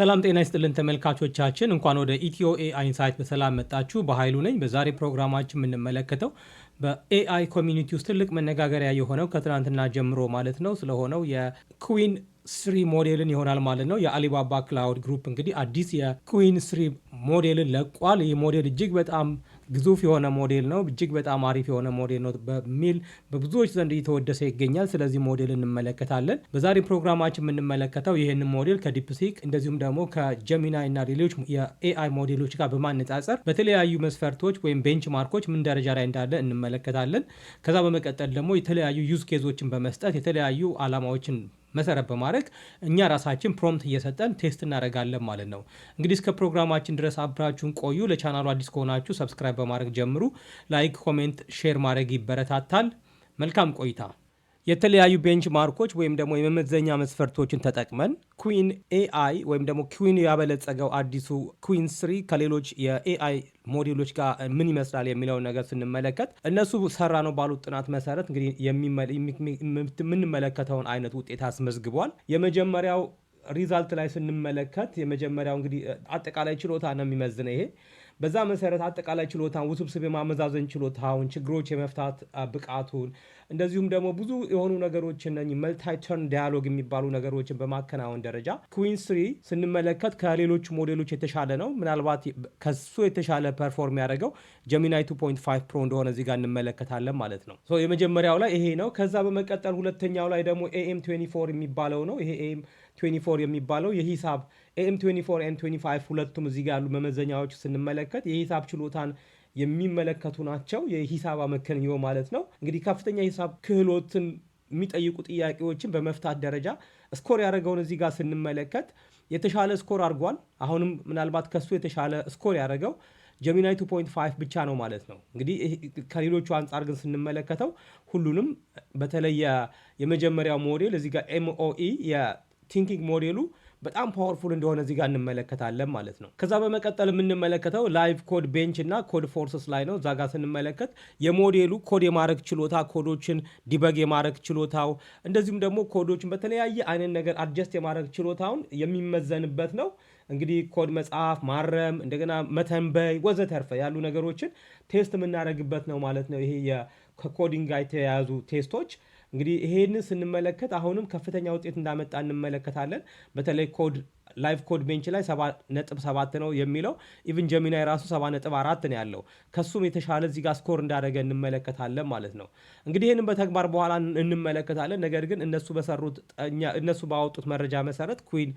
ሰላም ጤና ይስጥልን ተመልካቾቻችን እንኳን ወደ ኢትዮ ኤአይ ኢንሳይት በሰላም መጣችሁ። በኃይሉ ነኝ። በዛሬ ፕሮግራማችን የምንመለከተው በኤአይ ኮሚኒቲ ውስጥ ትልቅ መነጋገሪያ የሆነው ከትናንትና ጀምሮ ማለት ነው ስለሆነው የኩዊን 3 ሞዴልን ይሆናል ማለት ነው። የአሊባባ ክላውድ ግሩፕ እንግዲህ አዲስ የኩዊን 3 ሞዴልን ለቋል። ይህ ሞዴል እጅግ በጣም ግዙፍ የሆነ ሞዴል ነው፣ እጅግ በጣም አሪፍ የሆነ ሞዴል ነው በሚል በብዙዎች ዘንድ እየተወደሰ ይገኛል። ስለዚህ ሞዴል እንመለከታለን። በዛሬ ፕሮግራማችን የምንመለከተው ይህንን ሞዴል ከዲፕሲክ እንደዚሁም ደግሞ ከጀሚናይ እና ሌሎች የኤአይ ሞዴሎች ጋር በማነጻጸር በተለያዩ መስፈርቶች ወይም ቤንች ማርኮች ምን ደረጃ ላይ እንዳለ እንመለከታለን። ከዛ በመቀጠል ደግሞ የተለያዩ ዩዝ ኬዞችን በመስጠት የተለያዩ አላማዎችን መሰረት በማድረግ እኛ ራሳችን ፕሮምፕት እየሰጠን ቴስት እናደርጋለን ማለት ነው። እንግዲህ እስከ ፕሮግራማችን ድረስ አብራችሁን ቆዩ። ለቻናሉ አዲስ ከሆናችሁ ሰብስክራይብ በማድረግ ጀምሩ። ላይክ፣ ኮሜንት፣ ሼር ማድረግ ይበረታታል። መልካም ቆይታ። የተለያዩ ቤንች ማርኮች ወይም ደግሞ የመመዘኛ መስፈርቶችን ተጠቅመን ኩዊን ኤአይ ወይም ደግሞ ኩዊን ያበለጸገው አዲሱ ኩዊን 3 ከሌሎች የኤአይ ሞዴሎች ጋር ምን ይመስላል የሚለውን ነገር ስንመለከት እነሱ ሰራ ነው ባሉት ጥናት መሰረት እንግዲህ የምንመለከተውን አይነት ውጤት አስመዝግቧል። የመጀመሪያው ሪዛልት ላይ ስንመለከት የመጀመሪያው እንግዲህ አጠቃላይ ችሎታ ነው የሚመዝነው ይሄ። በዛ መሰረት አጠቃላይ ችሎታን፣ ውስብስብ የማመዛዘን ችሎታውን፣ ችግሮች የመፍታት ብቃቱን እንደዚሁም ደግሞ ብዙ የሆኑ ነገሮችን መልታይ ተርን ዳያሎግ የሚባሉ ነገሮችን በማከናወን ደረጃ ኩዊን 3 ስንመለከት ከሌሎች ሞዴሎች የተሻለ ነው። ምናልባት ከሱ የተሻለ ፐርፎርም ያደረገው ጀሚናይ 2.5 ፕሮ እንደሆነ እዚህ ጋር እንመለከታለን ማለት ነው። የመጀመሪያው ላይ ይሄ ነው። ከዛ በመቀጠል ሁለተኛው ላይ ደግሞ AM24 የሚባለው ነው። ይሄ AM24 የሚባለው የሂሳብ AM24 and 25 ሁለቱም እዚህ ጋር ያሉ መመዘኛዎች ስንመለከት የሂሳብ ችሎታን የሚመለከቱ ናቸው። የሂሳብ አመክንዮ ማለት ነው። እንግዲህ ከፍተኛ የሂሳብ ክህሎትን የሚጠይቁ ጥያቄዎችን በመፍታት ደረጃ ስኮር ያደረገውን እዚህ ጋር ስንመለከት የተሻለ ስኮር አድርጓል። አሁንም ምናልባት ከሱ የተሻለ ስኮር ያደረገው ጀሚናይ 2.5 ብቻ ነው ማለት ነው። እንግዲህ ከሌሎቹ አንጻር ግን ስንመለከተው ሁሉንም በተለይ የመጀመሪያው ሞዴል እዚህ ጋር MOE የቲንኪንግ ሞዴሉ በጣም ፓወርፉል እንደሆነ እዚህ ጋር እንመለከታለን ማለት ነው። ከዛ በመቀጠል የምንመለከተው ላይቭ ኮድ ቤንች እና ኮድ ፎርስስ ላይ ነው። እዛ ጋር ስንመለከት የሞዴሉ ኮድ የማድረግ ችሎታ፣ ኮዶችን ዲበግ የማድረግ ችሎታው እንደዚሁም ደግሞ ኮዶችን በተለያየ አይነት ነገር አድጀስት የማድረግ ችሎታውን የሚመዘንበት ነው። እንግዲህ ኮድ መጻፍ፣ ማረም፣ እንደገና መተንበይ ወዘተርፈ ያሉ ነገሮችን ቴስት የምናደርግበት ነው ማለት ነው። ይሄ ከኮዲንግ ጋር የተያያዙ ቴስቶች እንግዲህ ይሄንን ስንመለከት አሁንም ከፍተኛ ውጤት እንዳመጣ እንመለከታለን። በተለይ ኮድ ላይቭ ኮድ ቤንች ላይ 7.7 ነው የሚለው። ኢቭን ጀሚናይ ራሱ 7.4 ነው ያለው። ከሱም የተሻለ እዚህ ጋር ስኮር እንዳደረገ እንመለከታለን ማለት ነው። እንግዲህ ይህንን በተግባር በኋላ እንመለከታለን። ነገር ግን እነሱ ባወጡት መረጃ መሰረት ኩዊን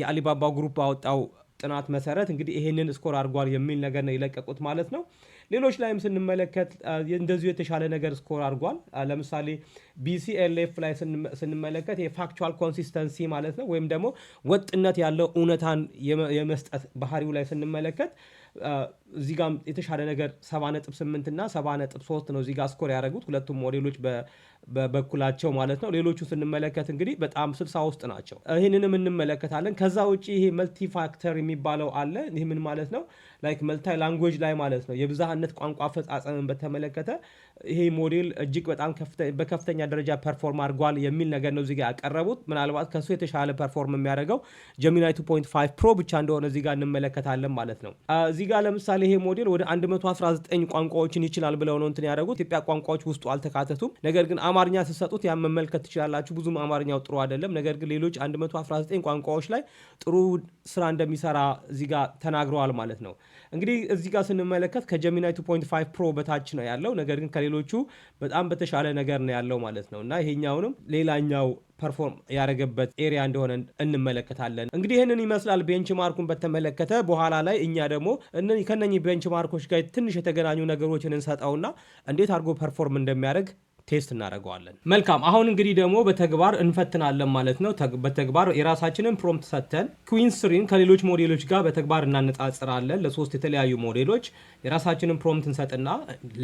የአሊባባ ግሩፕ ባወጣው ጥናት መሰረት እንግዲህ ይሄንን ስኮር አድርጓል የሚል ነገር ነው የለቀቁት ማለት ነው። ሌሎች ላይም ስንመለከት እንደዚሁ የተሻለ ነገር ስኮር አድርጓል። ለምሳሌ BCLF ላይ ስንመለከት የፋክቹዋል ኮንሲስተንሲ ማለት ነው ወይም ደግሞ ወጥነት ያለው እውነታን የመስጠት ባህሪው ላይ ስንመለከት እዚህ ጋር የተሻለ ነገር 7.8 እና 7.3 ነው እዚህ ጋር ስኮር ያደረጉት ሁለቱም ሞዴሎች በበኩላቸው ማለት ነው። ሌሎቹ ስንመለከት እንግዲህ በጣም 60 ውስጥ ናቸው። ይህንንም እንመለከታለን። ከዛ ውጭ ይሄ መልቲ ፋክተር የሚባለው አለ። ይህ ምን ማለት ነው? ላይክ መልታይ ላንጉዌጅ ላይ ማለት ነው። የብዝሃነት ቋንቋ አፈጻጸምን በተመለከተ ይሄ ሞዴል እጅግ በጣም በከፍተኛ ደረጃ ፐርፎርም አድርጓል የሚል ነገር ነው እዚህ ጋር ያቀረቡት። ምናልባት ከሱ የተሻለ ፐርፎርም የሚያደርገው ጀሚናይ 2.5 ፕሮ ብቻ እንደሆነ እዚህ ጋር እንመለከታለን ማለት ነው። እዚህ ጋር ለምሳሌ ይሄ ሞዴል ወደ 119 ቋንቋዎችን ይችላል ብለው ነው እንትን ያደረጉት። ኢትዮጵያ ቋንቋዎች ውስጡ አልተካተቱም። ነገር ግን አማርኛ ስትሰጡት ያን መመልከት ትችላላችሁ። ብዙም አማርኛው ጥሩ አይደለም። ነገር ግን ሌሎች 119 ቋንቋዎች ላይ ጥሩ ስራ እንደሚሰራ እዚህ ጋር ተናግረዋል ማለት ነው። እንግዲህ እዚህ ጋር ስንመለከት ከጀሚናይ 2.5 ፕሮ በታች ነው ያለው። ነገር ግን ከሌሎቹ በጣም በተሻለ ነገር ነው ያለው ማለት ነው። እና ይሄኛውንም ሌላኛው ፐርፎርም ያደረገበት ኤሪያ እንደሆነ እንመለከታለን። እንግዲህ ይህንን ይመስላል ቤንች ማርኩን በተመለከተ። በኋላ ላይ እኛ ደግሞ ከነኚህ ቤንች ማርኮች ጋር ትንሽ የተገናኙ ነገሮችን እንሰጠውና እንዴት አድርጎ ፐርፎርም እንደሚያደርግ ቴስት እናደርገዋለን። መልካም። አሁን እንግዲህ ደግሞ በተግባር እንፈትናለን ማለት ነው። በተግባር የራሳችንን ፕሮምፕት ሰጥተን ኩዊን 3 ከሌሎች ሞዴሎች ጋር በተግባር እናነጻጽራለን። ለሶስት የተለያዩ ሞዴሎች የራሳችንን ፕሮምፕት እንሰጥና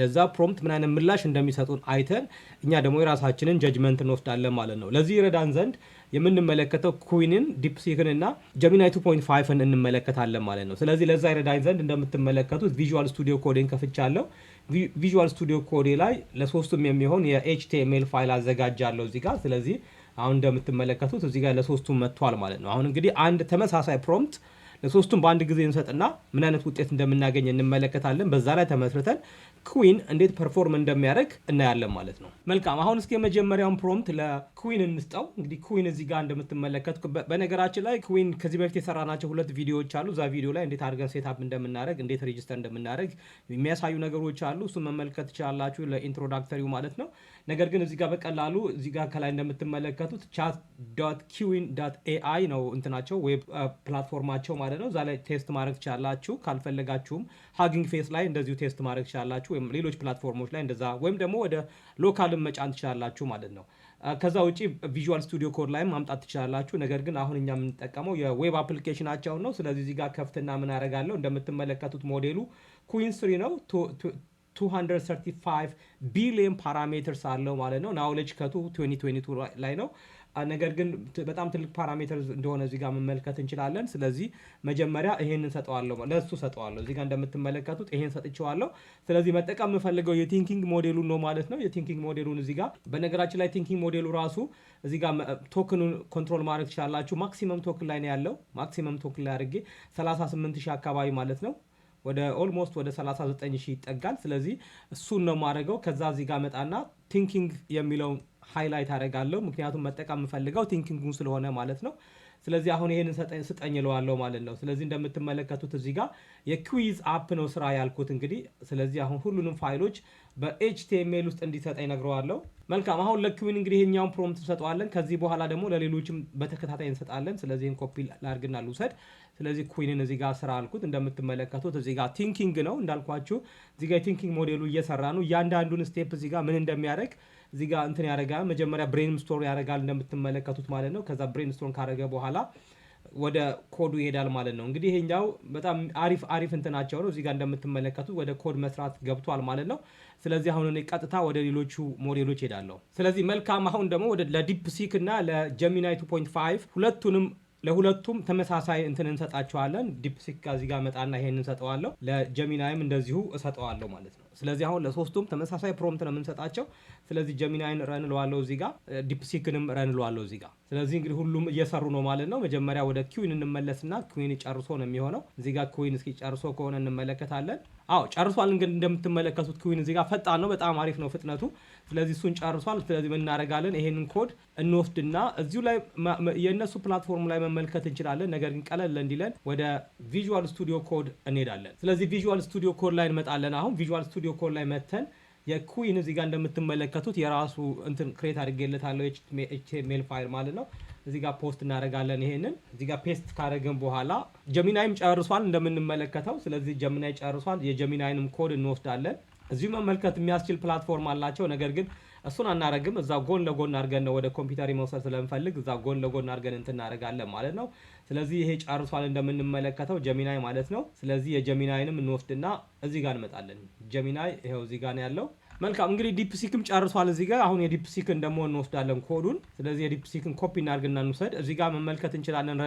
ለዛ ፕሮምፕት ምን አይነት ምላሽ እንደሚሰጡን አይተን እኛ ደግሞ የራሳችንን ጀጅመንት እንወስዳለን ማለት ነው። ለዚህ ይረዳን ዘንድ የምንመለከተው ኩዊንን፣ ዲፕሲክን እና ጀሚናይ 2.5ን እንመለከታለን ማለት ነው። ስለዚህ ለዛ ይረዳን ዘንድ እንደምትመለከቱት ቪዥዋል ስቱዲዮ ኮዴን ከፍቻለሁ። ቪዥዋል ስቱዲዮ ኮዴ ላይ ለሶስቱም የሚሆን የኤችቲኤምኤል ፋይል አዘጋጃለሁ እዚህ ጋር። ስለዚህ አሁን እንደምትመለከቱት እዚህ ጋር ለሶስቱም መጥቷል ማለት ነው። አሁን እንግዲህ አንድ ተመሳሳይ ፕሮምፕት ለሶስቱም በአንድ ጊዜ እንሰጥና ምን አይነት ውጤት እንደምናገኝ እንመለከታለን። በዛ ላይ ተመስርተን ኩዊን እንዴት ፐርፎርም እንደሚያደርግ እናያለን ማለት ነው። መልካም አሁን እስኪ የመጀመሪያውን ፕሮምፕት ለኩዊን እንስጠው። እንግዲህ ኩዊን እዚህ ጋር እንደምትመለከቱ በነገራችን ላይ ኩዊን ከዚህ በፊት የሰራናቸው 2 ቪዲዮዎች አሉ። እዛ ቪዲዮ ላይ እንዴት አድርገን ሴትአፕ እንደምናደርግ እንዴት ሬጂስተር እንደምናደርግ የሚያሳዩ ነገሮች አሉ። እሱን መመልከት ትችላላችሁ ለኢንትሮዳክተሪው ማለት ነው። ነገር ግን እዚህ ጋር በቀላሉ እዚህ ጋር ከላይ እንደምትመለከቱት chat.kiwin.ai ነው እንትናቸው ዌብ ፕላትፎርማቸው ማለት ነው። እዛ ላይ ቴስት ማድረግ ትችላላችሁ። ካልፈለጋችሁም ሃጊንግ ፌስ ላይ እንደዚሁ ቴስት ማድረግ ትችላላችሁ፣ ወይም ሌሎች ፕላትፎርሞች ላይ እንደዛ፣ ወይም ደግሞ ወደ ሎካልም መጫን ትችላላችሁ ማለት ነው። ከዛ ውጪ ቪዥዋል ስቱዲዮ ኮድ ላይ ማምጣት ትችላላችሁ። ነገር ግን አሁን እኛ የምንጠቀመው የዌብ አፕሊኬሽናቸውን ነው። ስለዚህ እዚህ ጋር ከፍትና ምን አደርጋለሁ እንደምትመለከቱት ሞዴሉ ኩዊን 3 ነው። 235 ቢሊዮን ፓራሜትርስ አለው ማለት ነው። ናውሌጅ ከቱ 2022 ላይ ነው። ነገር ግን በጣም ትልቅ ፓራሜትር እንደሆነ እዚህ ጋር መመልከት እንችላለን። ስለዚህ መጀመሪያ ይሄንን ሰጠዋለሁ፣ ለሱ ሰጠዋለሁ። እዚህ ጋር እንደምትመለከቱት ይሄን ሰጥቼዋለሁ። ስለዚህ መጠቀም የምፈልገው የቲንኪንግ ሞዴሉን ነው ማለት ነው። የቲንኪንግ ሞዴሉን እዚህ ጋር በነገራችን ላይ ቲንኪንግ ሞዴሉ ራሱ እዚህ ጋር ቶክኑን ኮንትሮል ማድረግ ትችላላችሁ። ማክሲመም ቶክን ላይ ነው ያለው። ማክሲመም ቶክን ላይ አድርጌ 38000 አካባቢ ማለት ነው ወደ ኦልሞስት ወደ 39000 ይጠጋል። ስለዚህ እሱን ነው የማደርገው። ከዛ እዚህ ጋር መጣና ቲንኪንግ የሚለውን ሃይላይት አደርጋለሁ፣ ምክንያቱም መጠቀም የምፈልገው ቲንኪንጉን ስለሆነ ማለት ነው። ስለዚህ አሁን ይሄንን ስጠኝ እለዋለሁ ማለት ነው። ስለዚህ እንደምትመለከቱት እዚህ ጋር የኩዊዝ አፕ ነው ስራ ያልኩት እንግዲህ። ስለዚህ አሁን ሁሉንም ፋይሎች በኤችቲኤምኤል ውስጥ እንዲሰጠኝ ነግረዋለሁ። መልካም አሁን ለኩዊን እንግዲህ ይሄኛውን ፕሮምፕት እንሰጠዋለን። ከዚህ በኋላ ደግሞ ለሌሎችም በተከታታይ እንሰጣለን። ስለዚህ ኮፒ ላድርግና ልውሰድ። ስለዚህ ኩዊንን እዚህ ጋር ስራ አልኩት። እንደምትመለከቱት እዚህ ጋር ቲንኪንግ ነው እንዳልኳችሁ። እዚህ ጋር የቲንኪንግ ሞዴሉ እየሰራ ነው። እያንዳንዱን ስቴፕ እዚህ ጋር ምን እንደሚያደርግ እዚህ ጋር እንትን ያደርጋል። መጀመሪያ ብሬን ስቶር ያደርጋል እንደምትመለከቱት ማለት ነው። ከዛ ብሬን ስቶር ካደረገ በኋላ ወደ ኮዱ ይሄዳል ማለት ነው። እንግዲህ ይሄኛው በጣም አሪፍ እንትናቸው ነው። እዚህ ጋር እንደምትመለከቱት ወደ ኮድ መስራት ገብቷል ማለት ነው። ስለዚህ አሁን እኔ ቀጥታ ወደ ሌሎቹ ሞዴሎች ሄዳለሁ። ስለዚህ መልካም አሁን ደግሞ ወደ ለዲፕሲክ እና ለጀሚናይ 2.5 ለሁለቱም ተመሳሳይ እንትን እንሰጣቸዋለን። ዲፕሲክ እዚህ ጋር መጣና ይሄን እንሰጠዋለሁ፣ ለጀሚናይም እንደዚሁ እሰጠዋለሁ ማለት ነው። ስለዚህ አሁን ለሶስቱም ተመሳሳይ ፕሮምፕት ነው የምንሰጣቸው። ስለዚህ ጀሚናይን ረን እለዋለሁ እዚህ ጋር፣ ዲፕሲክንም ረን እለዋለሁ እዚህ ጋር። ስለዚህ እንግዲህ ሁሉም እየሰሩ ነው ማለት ነው። መጀመሪያ ወደ ኩዊን እንመለስና ኩዊን ጨርሶ ነው የሚሆነው። እዚህ ጋር ኩዊን እስኪ ጨርሶ ከሆነ እንመለከታለን። አዎ ጨርሷል። እንግዲህ እንደምትመለከቱት ኩዊን እዚህ ጋር ፈጣን ነው፣ በጣም አሪፍ ነው ፍጥነቱ። ስለዚህ እሱን ጨርሷል። ስለዚህ ምን እናደርጋለን? ይሄንን ኮድ እንወስድና እዚሁ ላይ የእነሱ ፕላትፎርም ላይ መመልከት እንችላለን። ነገር ግን ቀለል እንዲለን ወደ ቪዥዋል ስቱዲዮ ኮድ እንሄዳለን። ስለዚህ ቪዥዋል ስቱዲዮ ኮድ ላይ እንመጣለን። አሁን ቪዥዋል ስቱዲዮ ኮድ ላይ መተን የኩዊን እዚህ ጋር እንደምትመለከቱት የራሱ እንትን ክሬት አድርጌለታለሁ ኤችቲኤምኤል ፋይል ማለት ነው። እዚህ ጋር ፖስት እናደርጋለን። ይሄንን እዚህ ጋር ፔስት ካደረግን በኋላ ጀሚናይም ጨርሷል እንደምንመለከተው። ስለዚህ ጀሚናይ ጨርሷል። የጀሚናይንም ኮድ እንወስዳለን። እዚሁ መመልከት የሚያስችል ፕላትፎርም አላቸው። ነገር ግን እሱን አናረግም። እዛ ጎን ለጎን አድርገን ነው ወደ ኮምፒውተር መውሰድ ስለምፈልግ እዛ ጎን ለጎን አድርገን እንትን እናደርጋለን ማለት ነው። ስለዚህ ይሄ ጨርሷል እንደምንመለከተው ጀሚናይ ማለት ነው። ስለዚህ የጀሚናይንም እንወስድና እዚህ ጋር እንመጣለን። ጀሚናይ ይሄው እዚህ ጋር ነው ያለው። መልካም እንግዲህ ዲፕሲክም ጨርሷል እዚህ ጋር። አሁን የዲፕሲክን ደግሞ እንወስዳለን ኮዱን። ስለዚህ የዲፕሲክን ኮፒ እናድርግና እንውሰድ። እዚህ ጋር መመልከት እንችላለን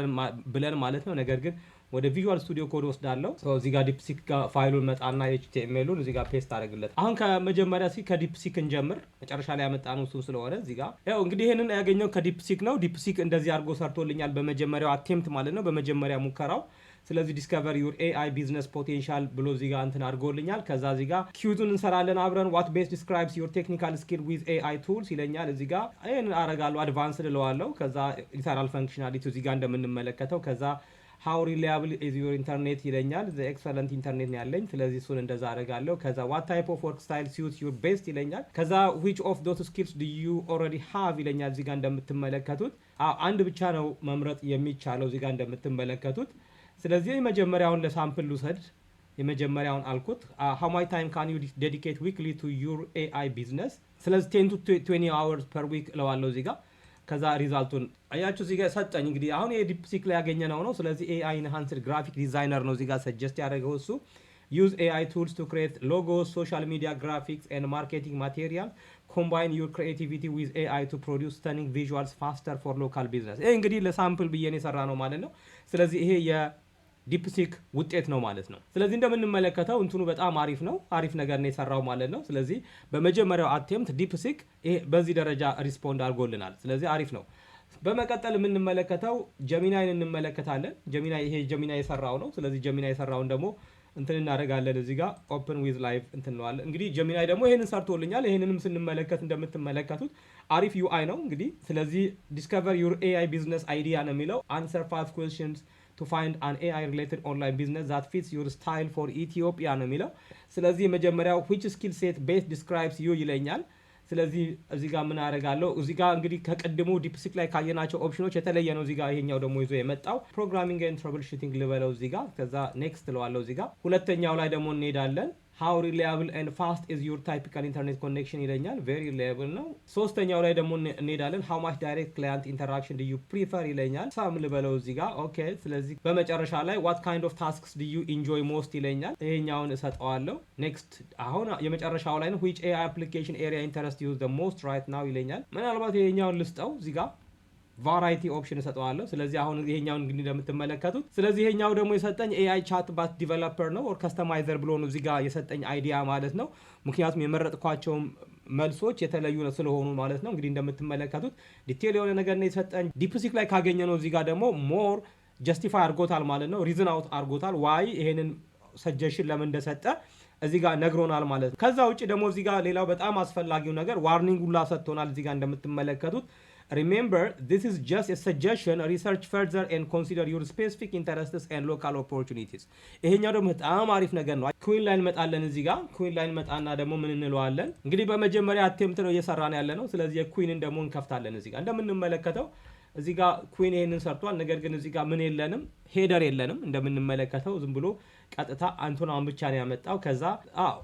ብለን ማለት ነው። ነገር ግን ወደ ቪዥዋል ስቱዲዮ ኮድ ወስዳለሁ። እዚህ ጋር ዲፕሲክ ጋር ፋይሉን መጣና ኤችቲኤምኤሉን እዚህ ጋር ፔስት አደርግለት። አሁን ከመጀመሪያ ከዲፕሲክ እንጀምር። መጨረሻ ላይ ያመጣነው እሱ ስለሆነ እዚህ ጋር ያው እንግዲህ ይሄንን ያገኘው ከዲፕሲክ ነው። ዲፕሲክ እንደዚህ አድርጎ ሰርቶልኛል በመጀመሪያው አቴምፕት ማለት ነው፣ በመጀመሪያ ሙከራው። ስለዚህ ዲስከቨር ዩር ኤአይ ቢዝነስ ፖቴንሻል ብሎ እዚህ ጋር እንትን አድርጎልኛል። ከዛ እዚህ ጋር ኪዩዙን እንሰራለን አብረን። ዋት ቤስት ዲስክራይብስ ዩር ቴክኒካል ስኪል ዊዝ ኤአይ ቱልስ ይለኛል። እዚህ ጋር ይሄንን አረጋለሁ፣ አድቫንስድ እለዋለሁ። ከዛ ኢንተርናል ፈንክሽናሊቲ እዚህ ጋር እንደምንመለከተው ከዛ ሃው ሪላያብል ኢዝ ዩር ኢንተርኔት ይለኛል። ኤክሰለንት ኢንተርኔት ነው ያለኝ። ስለዚህ እሱን እንደዛ አደርጋለሁ። ከዛ ዋት ታይፕ ኦፍ ወርክ ስታይል ሲዩት ዩር ቤስት ይለኛል። ከዛ ዊች ኦፍ ዶስ ስኪልስ ዱ ዩ ኦልሬዲ ሃቭ ይለኛል። እዚህ ጋር እንደምትመለከቱት አንድ ብቻ ነው መምረጥ የሚቻለው እዚህ ጋር እንደምትመለከቱት። ስለዚህ የመጀመሪያውን ለሳምፕል ልውሰድ። የመጀመሪያውን አልኩት ሃው ማይ ታይም ካን ዩ ዴዲኬት ዊክሊ ቱ ዩር ኤአይ ቢዝነስ። ስለዚህ 10 to 20 hours per week እለዋለሁ እዚህ ጋር። ከዛ ሪዛልቱን አያችሁ እዚህ ጋር ሰጠኝ። እንግዲህ አሁን የዲፕሲክ ላይ ያገኘነው ነው። ስለዚህ ኤአይ ኢንሃንስድ ግራፊክ ዲዛይነር ነው እዚህ ጋር ሰጀስት ያደረገው እሱ። ዩዝ ኤአይ ቱልስ ቱ ክሬት ሎጎስ ሶሻል ሚዲያ ግራፊክስ ኤንድ ማርኬቲንግ ማቴሪያል ኮምባይን ዩር ክሪኤቲቪቲ ዊዝ ኤአይ ቱ ፕሮዲውስ ስተኒንግ ቪዥዋልስ ፋስተር ፎር ሎካል ቢዝነስ። ይሄ እንግዲህ ለሳምፕል ብዬን የሰራ ነው ማለት ነው። ስለዚህ ይሄ ዲፕሲክ ውጤት ነው ማለት ነው። ስለዚህ እንደምንመለከተው እንትኑ በጣም አሪፍ ነው፣ አሪፍ ነገር ነው የሰራው ማለት ነው። ስለዚህ በመጀመሪያው አቴምፕት ዲፕሲክ በዚህ ደረጃ ሪስፖንድ አድርጎልናል። ስለዚህ አሪፍ ነው። በመቀጠል የምንመለከተው ጀሚናይን እንመለከታለን። ጀሚናይ ይሄ ጀሚናይ የሰራው ነው። ስለዚህ ጀሚናይ የሰራውን ደግሞ እንትን እናደርጋለን እዚህ ጋር ኦፕን ዊዝ ላይቭ እንትን እንለዋለን። እንግዲህ ጀሚናይ ደግሞ ይሄንን ሰርቶልኛል። ይሄንንም ስንመለከት እንደምትመለከቱት አሪፍ ዩአይ ነው እንግዲህ። ስለዚህ ዲስከቨር ዩር ኤአይ ቢዝነስ አይዲያ ነው የሚለው አንሰር 5 questions to find an AI related online business that fits your style for Ethiopia ነው የሚለው። ስለዚህ የመጀመሪያው which skill set best describes you ይለኛል። ስለዚህ እዚህ ጋር ምን አደርጋለሁ እዚህ ጋር እንግዲህ ከቀድሞ ዲፕሲክ ላይ ካየናቸው ኦፕሽኖች የተለየ ነው። እዚህ ጋር ይሄኛው ደግሞ ይዞ የመጣው ፕሮግራሚንግ ኤንድ ትራብል ሹቲንግ ልበለው እዚህ ጋር። ከዛ ኔክስት እለዋለሁ እዚህ ጋር። ሁለተኛው ላይ ደግሞ እንሄዳለን። how reliable and fast is your typical internet connection ይለኛል። very reliable ነው። ሶስተኛው ላይ ደግሞ እንሄዳለን። how much direct client interaction do you prefer ይለኛል። ሳም ልበለው እዚህ ጋር። ኦኬ ስለዚህ በመጨረሻ ላይ what kind of tasks do you enjoy most ይለኛል። ይሄኛውን እሰጠዋለሁ። ኔክስት አሁን የመጨረሻው ላይ ነው which AI application area interest you the most right now ይለኛል። ምናልባት ይሄኛውን ልስጠው እዚህ ጋር ቫራይቲ ኦፕሽን እሰጠዋለሁ። ስለዚህ አሁን ይሄኛውን እንግዲህ እንደምትመለከቱት ስለዚህ ይሄኛው ደግሞ የሰጠኝ ኤአይ ቻት ባት ዲቨሎፐር ነው ኦር ከስተማይዘር ብሎ ነው እዚህ ጋር የሰጠኝ አይዲያ ማለት ነው። ምክንያቱም የመረጥኳቸው መልሶች የተለዩ ስለሆኑ ማለት ነው። እንግዲህ እንደምትመለከቱት ዲቴል የሆነ ነገር ነው የሰጠኝ። ዲፕሲክ ላይ ካገኘ ነው እዚህ ጋር ደግሞ ሞር ጀስቲፋይ አድርጎታል ማለት ነው። ሪዝን አውት አድርጎታል ዋይ ይሄንን ሰጀሽን ለምን እንደሰጠ እዚህ ጋር ነግሮናል ማለት ነው። ከዛ ውጭ ደግሞ እዚህ ጋር ሌላው በጣም አስፈላጊው ነገር ዋርኒንግ ሁላ ሰጥቶናል እዚህ ጋር እንደምትመለከቱት remember this is just a suggestion research further and consider your specific interests and local opportunities ይሄኛው ደግሞ በጣም አሪፍ ነገር ነው። ኩዊን ላይን መጣለን እዚህ ጋር ኩዊን ላይን መጣና ደግሞ ምን እንለዋለን እንግዲህ በመጀመሪያ አቴምፕት ነው እየሰራን ያለ ነው። ስለዚህ የኩዊንን ደግሞ እንከፍታለን እዚህ ጋር እንደምንመለከተው እዚህ ጋር ኩዊን ይሄንን ሰርቷል። ነገር ግን እዚህ ጋር ምን የለንም ሄደር የለንም እንደምንመለከተው ዝም ብሎ ቀጥታ አንቶናውን ብቻ ነው ያመጣው። ከዛ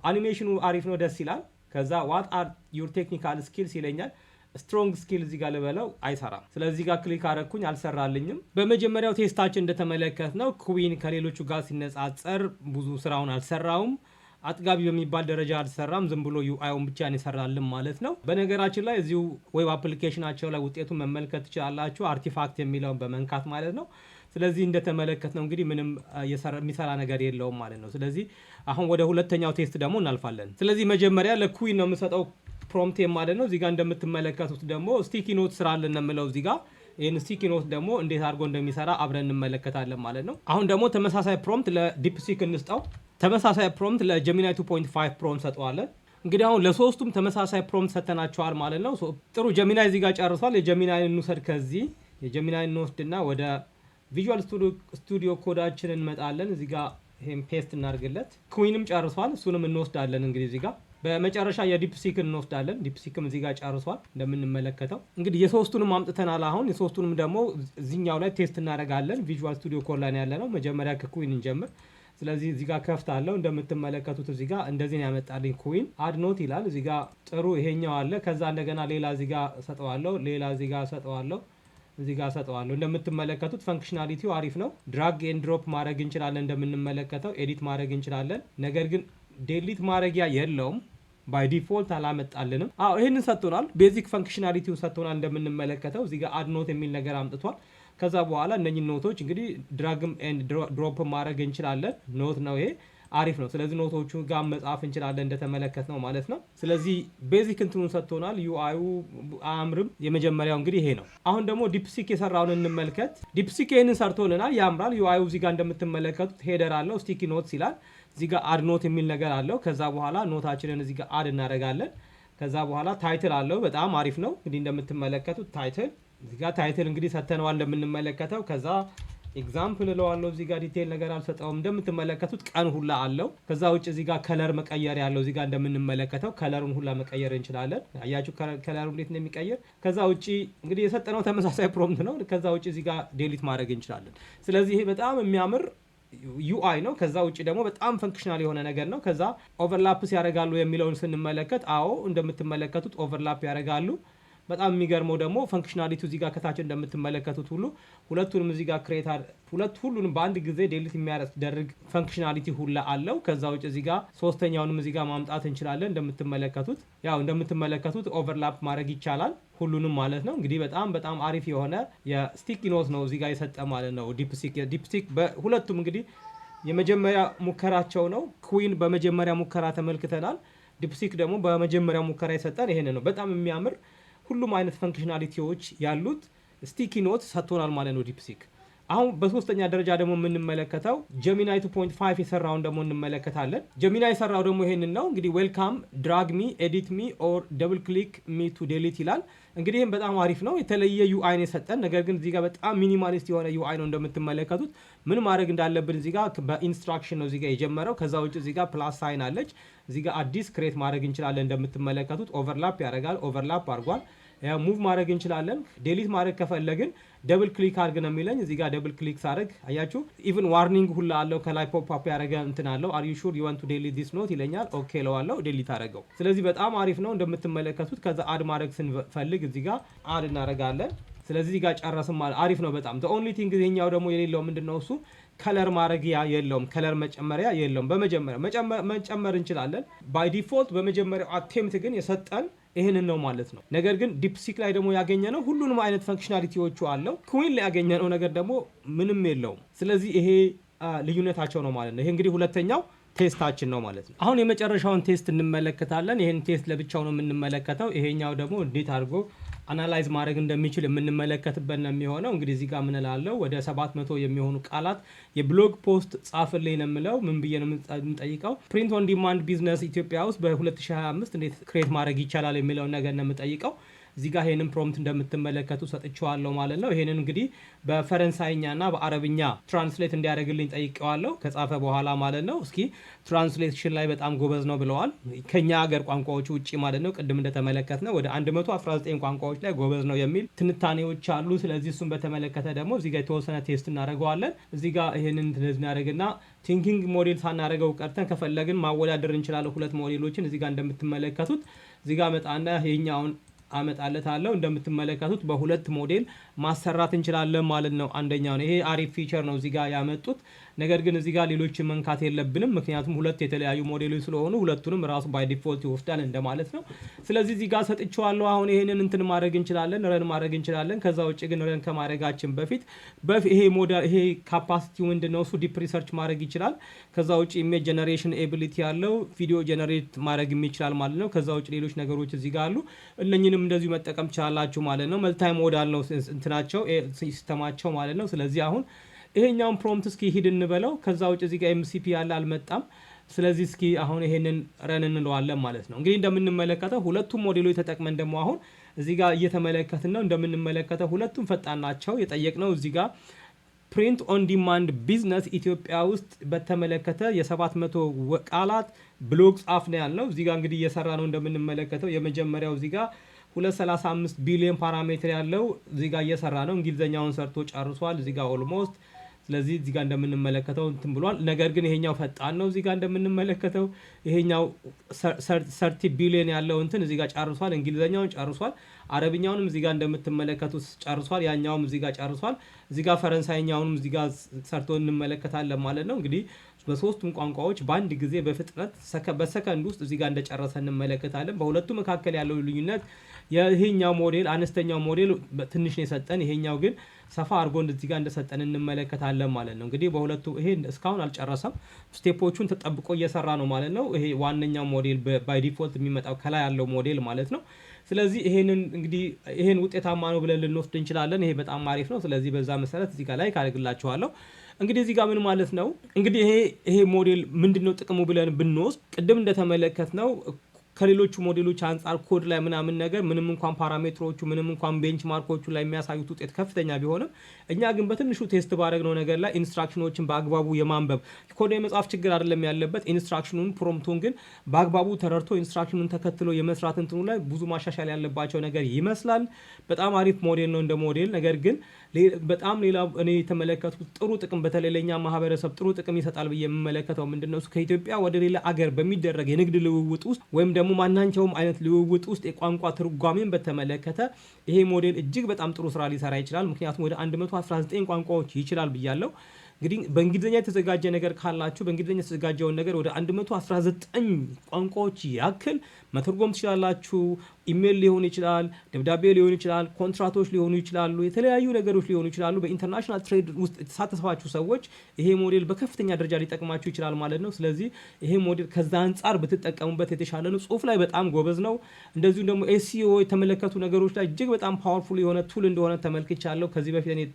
አኒሜሽኑ አሪፍ ነው ደስ ይላል። ከዛ what are your technical skills ይለኛል። ስትሮንግ ስኪል እዚህ ጋር ልበለው አይሰራም። ስለዚህ ጋር ክሊክ አረኩኝ አልሰራልኝም። በመጀመሪያው ቴስታችን እንደተመለከት ነው ኩዊን ከሌሎቹ ጋር ሲነጻጸር ብዙ ስራውን አልሰራውም። አጥጋቢ በሚባል ደረጃ አልሰራም። ዝም ብሎ ዩአይውን ብቻ ነው ይሰራልን ማለት ነው። በነገራችን ላይ እዚሁ ዌብ አፕሊኬሽናቸው ላይ ውጤቱን መመልከት ትችላላችሁ። አርቲፋክት የሚለውን በመንካት ማለት ነው። ስለዚህ እንደተመለከት ነው እንግዲህ ምንም የሚሰራ ነገር የለውም ማለት ነው። ስለዚህ አሁን ወደ ሁለተኛው ቴስት ደግሞ እናልፋለን። ስለዚህ መጀመሪያ ለኩዊን ነው የምሰጠው ፕሮምፕት ማለት ነው። እዚህ ጋር እንደምትመለከቱት ደግሞ ስቲኪ ኖት ስራልን ነው የምለው እዚህ ጋር። ይህን ስቲኪ ኖት ደግሞ እንዴት አድርጎ እንደሚሰራ አብረን እንመለከታለን ማለት ነው። አሁን ደግሞ ተመሳሳይ ፕሮምፕት ለዲፕሲክ እንስጠው። ተመሳሳይ ፕሮምፕት ለጀሚናይ 2.5 ፕሮምፕት ሰጠዋለን። እንግዲህ አሁን ለሶስቱም ተመሳሳይ ፕሮምፕት ሰተናቸዋል ማለት ነው። ጥሩ ጀሚናይ እዚህ ጋር ጨርሷል። የጀሚናይን እንውሰድ። ከዚህ የጀሚናይን እንወስድና ወደ ቪዥዋል ስቱዲዮ ኮዳችን እንመጣለን። እዚህ ጋር ይሄን ፔስት እናድርግለት። ኩዊንም ጨርሷል። እሱንም እንወስዳለን እንግዲህ እዚህ ጋር በመጨረሻ የዲፕሲክ እንወስዳለን። ዲፕሲክም እዚህ ጋር ጨርሷል እንደምንመለከተው። እንግዲህ የሶስቱንም አምጥተናል። አሁን የሶስቱንም ደግሞ እዚህኛው ላይ ቴስት እናደርጋለን። ቪዥዋል ስቱዲዮ ኮድ ላይ ያለ ነው። መጀመሪያ ከኩዊን እንጀምር። ስለዚህ እዚህ ጋር ከፍታለሁ። እንደምትመለከቱት እዚህ ጋር እንደዚህ ነው ያመጣልኝ። ኩዊን አድ ኖት ይላል እዚህ ጋር። ጥሩ ይሄኛው አለ። ከዛ እንደገና ሌላ እዚህ ጋር ሰጠዋለሁ። ሌላ እዚህ ጋር ሰጠዋለሁ። እዚህ ጋር ሰጠዋለሁ። እንደምትመለከቱት ፈንክሽናሊቲው አሪፍ ነው። ድራግ ኤንድ ድሮፕ ማድረግ እንችላለን። እንደምንመለከተው ኤዲት ማድረግ እንችላለን። ነገር ግን ዴሊት ማድረጊያ የለውም። ባይ ዲፎልት አላመጣልንም። ይህንን ሰጥቶናል። ቤዚክ ፈንክሽናሊቲውን ሰጥቶናል። እንደምንመለከተው እዚህ ጋር አድ ኖት የሚል ነገር አምጥቷል። ከዛ በኋላ እነኚህ ኖቶች እንግዲህ ድራግም ኤንድ ድሮፕ ማድረግ እንችላለን። ኖት ነው ይሄ አሪፍ ነው። ስለዚህ ኖቶቹ ጋር መጻፍ እንችላለን እንደተመለከት ነው ማለት ነው። ስለዚህ ቤዚክ እንትኑን ሰጥቶናል። ዩአዩ አያምርም። የመጀመሪያው እንግዲህ ይሄ ነው። አሁን ደግሞ ዲፕሲክ የሰራውን እንመልከት። ዲፕሲክ ይህንን ሰርቶልናል፣ ያምራል። ዩአዩ እዚህ ጋር እንደምትመለከቱት ሄደር አለው፣ ስቲኪ ኖትስ ይላል። እዚህ ጋር አድ ኖት የሚል ነገር አለው። ከዛ በኋላ ኖታችንን እዚህ ጋር አድ እናደርጋለን። ከዛ በኋላ ታይትል አለው። በጣም አሪፍ ነው። እንግዲህ እንደምትመለከቱት ታይትል እዚህ ጋር ታይትል እንግዲህ ሰተነዋል እንደምንመለከተው። ከዛ ኤግዛምፕል እለዋለሁ። እዚህ ጋር ዲቴል ነገር አልሰጠውም። እንደምትመለከቱት ቀን ሁላ አለው። ከዛ ውጭ እዚህ ጋር ከለር መቀየር ያለው እዚህ ጋር እንደምንመለከተው ከለሩን ሁላ መቀየር እንችላለን። አያችሁ ከለሩ እንዴት እንደሚቀየር። ከዛ ውጭ እንግዲህ የሰጠነው ተመሳሳይ ፕሮምፕት ነው። ከዛ ውጭ እዚህ ጋር ዴሊት ማድረግ እንችላለን። ስለዚህ ይሄ በጣም የሚያምር ዩአይ ነው። ከዛ ውጭ ደግሞ በጣም ፈንክሽናል የሆነ ነገር ነው። ከዛ ኦቨርላፕስ ያደርጋሉ የሚለውን ስንመለከት አዎ እንደምትመለከቱት ኦቨርላፕ ያደርጋሉ። በጣም የሚገርመው ደግሞ ፈንክሽናሊቲው እዚህ ጋር ከታች እንደምትመለከቱት ሁሉ ሁለቱንም እዚህ ጋር ሁሉንም በአንድ ጊዜ ዴሊት የሚያደርግ ፈንክሽናሊቲ ሁላ አለው። ከዛ ውጭ እዚህ ጋር ሶስተኛውንም እዚህ ጋር ማምጣት እንችላለን። እንደምትመለከቱት ኦቨርላፕ ማድረግ ይቻላል ሁሉንም ማለት ነው። እንግዲህ በጣም አሪፍ የሆነ የስቲኪ ኖት ነው እዚህ ጋር የሰጠ ማለት ነው። ዲፕሲክ በሁለቱም እንግዲህ የመጀመሪያ ሙከራቸው ነው። ኩዊን በመጀመሪያ ሙከራ ተመልክተናል። ዲፕሲክ ደግሞ በመጀመሪያ ሙከራ የሰጠን ይሄን ነው። በጣም የሚያምር ሁሉም አይነት ፈንክሽናሊቲዎች ያሉት ስቲኪ ኖት ሰጥቶናል ማለት ነው ዲፕሲክ። አሁን በሶስተኛ ደረጃ ደግሞ የምንመለከተው ጀሚናይ 2.5 የሰራውን ደግሞ እንመለከታለን። ጀሚናይ የሰራው ደግሞ ይሄንን ነው። እንግዲህ ዌልካም ድራግ ሚ ኤዲት ሚ ኦር ደብል ክሊክ ሚ ቱ ዴሊት ይላል። እንግዲህ ይህም በጣም አሪፍ ነው። የተለየ ዩአይ ነው የሰጠን። ነገር ግን እዚህ ጋር በጣም ሚኒማሊስት የሆነ ዩአይ ነው እንደምትመለከቱት። ምን ማድረግ እንዳለብን እዚህ ጋር በኢንስትራክሽን ነው እዚህ ጋር የጀመረው። ከዛ ውጭ እዚህ ጋር ፕላስ ሳይን አለች። እዚህ ጋር አዲስ ክሬት ማድረግ እንችላለን። እንደምትመለከቱት ኦቨርላፕ ያደርጋል። ኦቨርላፕ አድርጓል። ሙቭ ማድረግ እንችላለን። ዴሊት ማድረግ ከፈለግን ደብል ክሊክ አድርግ ነው የሚለኝ። እዚህ ጋር ደብል ክሊክ ሳደርግ አያችሁ ኢቭን ዋርኒንግ ሁላ አለው። ከላይ ፖፕ አፕ ያደረገ እንትን አለው። አር ዩ ሹር ዩ ዋንት ቱ ዴሊት ዲስ ኖት ይለኛል። ኦኬ ለዋለው ዴሊት አደረገው። ስለዚህ በጣም አሪፍ ነው እንደምትመለከቱት። ከዛ አድ ማድረግ ስንፈልግ እዚህ ጋር አድ እናደርጋለን። ስለዚህ እዚህ ጋር ጨረስን ማለት አሪፍ ነው በጣም። the only thing ይሄኛው ደግሞ የሌለው ምንድነው እሱ ከለር ማድረጊያ የለውም። ከለር መጨመሪያ የለውም። በመጀመሪያ መጨመር እንችላለን ባይ ዲፎልት። በመጀመሪያው አቴምፕት ግን የሰጠን ይሄንን ነው ማለት ነው። ነገር ግን ዲፕሲክ ላይ ደግሞ ያገኘነው ሁሉንም አይነት ፈንክሽናሊቲዎቹ አለው። ኩዊን ላይ ያገኘነው ነገር ደግሞ ምንም የለውም። ስለዚህ ይሄ ልዩነታቸው ነው ማለት ነው። ይሄ እንግዲህ ሁለተኛው ቴስታችን ነው ማለት ነው። አሁን የመጨረሻውን ቴስት እንመለከታለን። ይሄን ቴስት ለብቻው ነው የምንመለከተው። ይሄኛው ደግሞ እንዴት አድርጎ አናላይዝ ማድረግ እንደሚችል የምንመለከትበት ነው የሚሆነው። እንግዲህ እዚህ ጋር ምን እላለሁ፣ ወደ 700 የሚሆኑ ቃላት የብሎግ ፖስት ጻፍልኝ ነው የምለው። ምን ብዬ ነው የምጠይቀው? ፕሪንት ኦን ዲማንድ ቢዝነስ ኢትዮጵያ ውስጥ በ2025 እንዴት ክሬት ማድረግ ይቻላል የሚለውን ነገር ነው የምጠይቀው። እዚህ ጋር ይሄንን ፕሮምፕት እንደምትመለከቱ ሰጥቼዋለሁ ማለት ነው። ይሄንን እንግዲህ በፈረንሳይኛና በአረብኛ ትራንስሌት እንዲያደርግልኝ ጠይቄዋለሁ ከጻፈ በኋላ ማለት ነው። እስኪ ትራንስሌሽን ላይ በጣም ጎበዝ ነው ብለዋል። ከኛ ሀገር ቋንቋዎች ውጪ ማለት ነው። ቅድም እንደተመለከትነው ወደ 119 ቋንቋዎች ላይ ጎበዝ ነው የሚል ትንታኔዎች አሉ። ስለዚህ እሱን በተመለከተ ደግሞ እዚህ ጋር የተወሰነ ቴስት እናደርገዋለን። እዚህ ጋር ይሄንን እናደርግና ቲንኪንግ ሞዴል ሳናደርገው ቀርተን ከፈለግን ማወዳደር እንችላለን ሁለት ሞዴሎችን። እዚህ ጋር እንደምትመለከቱት እዚህ ጋር መጣና ይሄኛውን አመጣለታለሁ። እንደምትመለከቱት በሁለት ሞዴል ማሰራት እንችላለን ማለት ነው። አንደኛው ይሄ አሪፍ ፊቸር ነው እዚህ ጋር ያመጡት። ነገር ግን እዚህ ጋር ሌሎችን መንካት የለብንም፣ ምክንያቱም ሁለት የተለያዩ ሞዴሎች ስለሆኑ ሁለቱንም ራሱ ባይ ዲፎልት ይወስዳል እንደማለት ነው። ስለዚህ እዚህ ጋር ሰጥቼዋለሁ። አሁን ይሄንን እንትን ማድረግ እንችላለን፣ ረን ማድረግ እንችላለን። ከዛ ውጭ ግን ረን ከማድረጋችን በፊት ይሄ ሞዴል ይሄ ካፓሲቲ ምንድነው እሱ ዲፕ ሪሰርች ማድረግ ይችላል። ከዛ ውጭ ኢሜጅ ጀነሬሽን ኤቢሊቲ ያለው ቪዲዮ ጀነሬት ማድረግ ይችላል ማለት ነው። ከዛ ውጭ ሌሎች ነገሮች እዚህ ጋር አሉ። እነኝንም እንደዚሁ መጠቀም ትችላላችሁ ማለት ነው። መልታይ ሞዳል ነው እንትናቸው ሲስተማቸው ማለት ነው። ስለዚህ አሁን ይሄኛውን ፕሮምፕት እስኪ ሂድ እንበለው። ከዛ ውጭ እዚህ ጋር ኤምሲፒ ያለ አልመጣም። ስለዚህ እስኪ አሁን ይሄንን ረን እንለዋለን ማለት ነው። እንግዲህ እንደምንመለከተው ሁለቱም ሞዴሎች ተጠቅመን ደግሞ አሁን እዚህ ጋር እየተመለከትን ነው። እንደምንመለከተው ሁለቱም ፈጣን ናቸው። የጠየቅነው እዚህ ጋር ፕሪንት ኦን ዲማንድ ቢዝነስ ኢትዮጵያ ውስጥ በተመለከተ የ700 ቃላት ብሎግ ጻፍ ነው ያልነው። እዚህ ጋር እንግዲህ እየሰራ ነው እንደምንመለከተው። የመጀመሪያው እዚህ ጋር 235 ቢሊዮን ፓራሜትር ያለው እዚህ ጋር እየሰራ ነው። እንግሊዘኛውን ሰርቶ ጨርሷል እዚህ ጋር ኦልሞስት። ስለዚህ እዚህ ጋር እንደምንመለከተው እንትን ብሏል። ነገር ግን ይሄኛው ፈጣን ነው። እዚህ ጋር እንደምንመለከተው ይሄኛው 30 ቢሊዮን ያለው እንትን እዚህ ጋር ጨርሷል። እንግሊዘኛውን ጨርሷል። አረብኛውንም እዚህ ጋር እንደምትመለከቱት ጨርሷል። ያኛውም እዚህ ጋር ጨርሷል። እዚህ ጋር ፈረንሳይኛውንም እዚህ ጋር ሰርቶ እንመለከታለን ማለት ነው። እንግዲህ በሶስቱም ቋንቋዎች በአንድ ጊዜ በፍጥነት በሰከንድ ውስጥ እዚህ ጋር እንደጨረሰ እንመለከታለን። በሁለቱ መካከል ያለው ልዩነት ይሄኛው ሞዴል አነስተኛው ሞዴል ትንሽ ነው የሰጠን፣ ይሄኛው ግን ሰፋ አድርጎ እዚህ ጋር እንደሰጠን እንመለከታለን ማለት ነው። እንግዲህ በሁለቱ ይሄ እስካሁን አልጨረሰም፣ ስቴፖቹን ተጠብቆ እየሰራ ነው ማለት ነው። ይሄ ዋነኛው ሞዴል ባይ ዲፎልት የሚመጣው ከላይ ያለው ሞዴል ማለት ነው። ስለዚህ ይሄንን እንግዲህ ይሄን ውጤታማ ነው ብለን ልንወስድ እንችላለን። ይሄ በጣም አሪፍ ነው። ስለዚህ በዛ መሰረት እዚህ ጋር ላይ ካደርግላችኋለሁ። እንግዲህ እዚህ ጋር ምን ማለት ነው? እንግዲህ ይሄ ሞዴል ምንድነው ጥቅሙ ብለን ብንወስድ ቅድም እንደተመለከትነው ከሌሎቹ ሞዴሎች አንጻር ኮድ ላይ ምናምን ነገር ምንም እንኳን ፓራሜትሮቹ ምንም እንኳን ቤንችማርኮቹ ላይ የሚያሳዩት ውጤት ከፍተኛ ቢሆንም እኛ ግን በትንሹ ቴስት ባደረግነው ነገር ላይ ኢንስትራክሽኖችን በአግባቡ የማንበብ ኮድ የመጻፍ ችግር አይደለም ያለበት። ኢንስትራክሽኑን ፕሮምፕቱን ግን በአግባቡ ተረድቶ ኢንስትራክሽኑን ተከትሎ የመስራት እንትኑ ላይ ብዙ ማሻሻል ያለባቸው ነገር ይመስላል። በጣም አሪፍ ሞዴል ነው እንደ ሞዴል። ነገር ግን በጣም ሌላ እኔ የተመለከቱት ጥሩ ጥቅም በተለይ ለኛ ማህበረሰብ ጥሩ ጥቅም ይሰጣል ብዬ የምመለከተው ምንድነው እሱ ከኢትዮጵያ ወደ ሌላ አገር በሚደረግ የንግድ ልውውጥ ውስጥ ወይም ደግሞ ማናቸውም አይነት ልውውጥ ውስጥ የቋንቋ ትርጓሜን በተመለከተ ይሄ ሞዴል እጅግ በጣም ጥሩ ስራ ሊሰራ ይችላል። ምክንያቱም ወደ 119 ቋንቋዎች ይችላል ብያለሁ። እንግዲህ በእንግሊዝኛ የተዘጋጀ ነገር ካላችሁ በእንግሊዝኛ የተዘጋጀውን ነገር ወደ 119 ቋንቋዎች ያክል መተርጎም ትችላላችሁ። ኢሜል ሊሆን ይችላል፣ ደብዳቤ ሊሆን ይችላል፣ ኮንትራቶች ሊሆኑ ይችላሉ፣ የተለያዩ ነገሮች ሊሆኑ ይችላሉ። በኢንተርናሽናል ትሬድ ውስጥ የተሳተፋችሁ ሰዎች ይሄ ሞዴል በከፍተኛ ደረጃ ሊጠቅማችሁ ይችላል ማለት ነው። ስለዚህ ይሄ ሞዴል ከዛ አንጻር ብትጠቀሙበት የተሻለ ነው። ጽሁፍ ላይ በጣም ጎበዝ ነው። እንደዚሁም ደግሞ ኤስኢኦ የተመለከቱ ነገሮች ላይ እጅግ በጣም ፓወርፉል የሆነ ቱል እንደሆነ ተመልክቻለሁ ከዚህ በፊት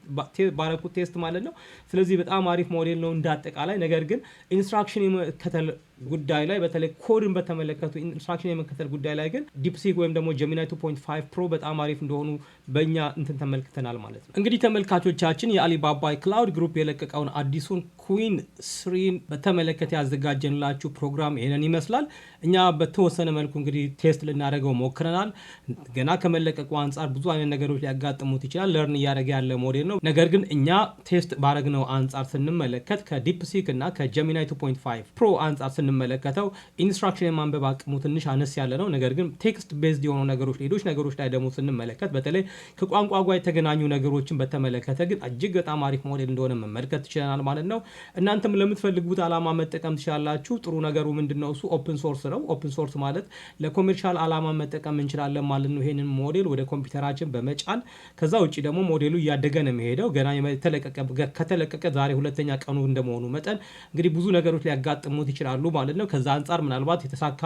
ባረኩት ቴስት ማለት ነው። ስለዚህ በጣም አሪፍ ሞዴል ነው እንዳጠቃላይ። ነገር ግን ኢንስትራክሽን የመከተል ጉዳይ ላይ በተለይ ኮድን በተመለከቱ ኢንስትራክሽን የመከተል ጉዳይ ላይ ግን ዲፕሲክ ወይም ደግሞ ጀሚናይ 2.5 ፕሮ በጣም አሪፍ እንደሆኑ በእኛ ተመልክተናል ማለት ነው። እንግዲህ ተመልካቾቻችን የአሊባባ ክላውድ ግሩፕ የለቀቀውን አዲሱን ኩዊን 3 በተመለከተ ያዘጋጀንላችሁ ፕሮግራም ይሄንን ይመስላል። እኛ በተወሰነ መልኩ እንግዲህ ቴስት ልናደርገው ሞክረናል። ገና ከመለቀቁ አንጻር ብዙ አይነት ነገሮች ሊያጋጥሙት ይችላል። ለርን እያደረገ ያለ ሞዴል ነው። ነገር ግን እኛ ቴስት ባረግነው አንጻር ስንመለከት ከዲፕሲክ እና ከጀሚናይ 2.5 ፕሮ አንጻር ስንመለከተው ኢንስትራክሽን የማንበብ አቅሙ ትንሽ አነስ ያለ ነው። ነገር ግን ቴክስት ቤዝድ የሆኑ ነገሮች ሌሎች ነገሮች ላይ ደግሞ ስንመለከት በተለይ ከቋንቋ ጋር የተገናኙ ነገሮችን በተመለከተ ግን እጅግ በጣም አሪፍ ሞዴል እንደሆነ መመልከት ትችላል ማለት ነው። እናንተም ለምትፈልጉት ዓላማ መጠቀም ትችላላችሁ። ጥሩ ነገሩ ምንድነው? እሱ ኦፕን ሶርስ ነው። ኦፕን ሶርስ ማለት ለኮሜርሻል ዓላማ መጠቀም እንችላለን ማለት ነው። ይሄንን ሞዴል ወደ ኮምፒውተራችን በመጫን ከዛ ውጪ ደግሞ ሞዴሉ እያደገ ነው የሚሄደው። ገና ከተለቀቀ ዛሬ ሁለተኛ ቀኑ እንደመሆኑ መጠን እንግዲህ ብዙ ነገሮች ሊያጋጥሙት ይችላሉ ማለት ነው። ከዛ አንጻር ምናልባት የተሳካ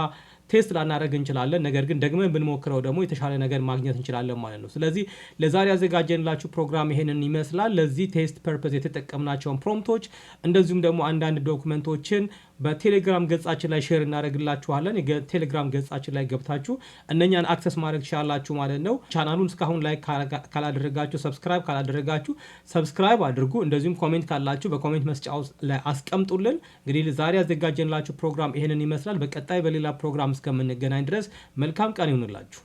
ቴስት ላናደርግ እንችላለን። ነገር ግን ደግመን ብንሞክረው ደግሞ የተሻለ ነገር ማግኘት እንችላለን ማለት ነው። ስለዚህ ለዛሬ ያዘጋጀንላችሁ ፕሮግራም ይሄንን ይመስላል። ለዚህ ቴስት ፐርፐዝ የተጠቀምናቸውን ፕሮምፕቶች እንደዚሁም ደግሞ አንዳንድ ዶክመንቶችን በቴሌግራም ገጻችን ላይ ሼር እናደርግላችኋለን። የቴሌግራም ገጻችን ላይ ገብታችሁ እነኛን አክሰስ ማድረግ ትችላላችሁ ማለት ነው። ቻናሉን እስካሁን ላይ ካላደረጋችሁ ሰብስክራይብ አድርጉ። እንደዚሁም ኮሜንት ካላችሁ በኮሜንት መስጫው ላይ አስቀምጡልን። እንግዲህ ዛሬ ያዘጋጀንላችሁ ፕሮግራም ይሄንን ይመስላል። በቀጣይ በሌላ ፕሮግራም እስከምንገናኝ ድረስ መልካም ቀን ይሁንላችሁ።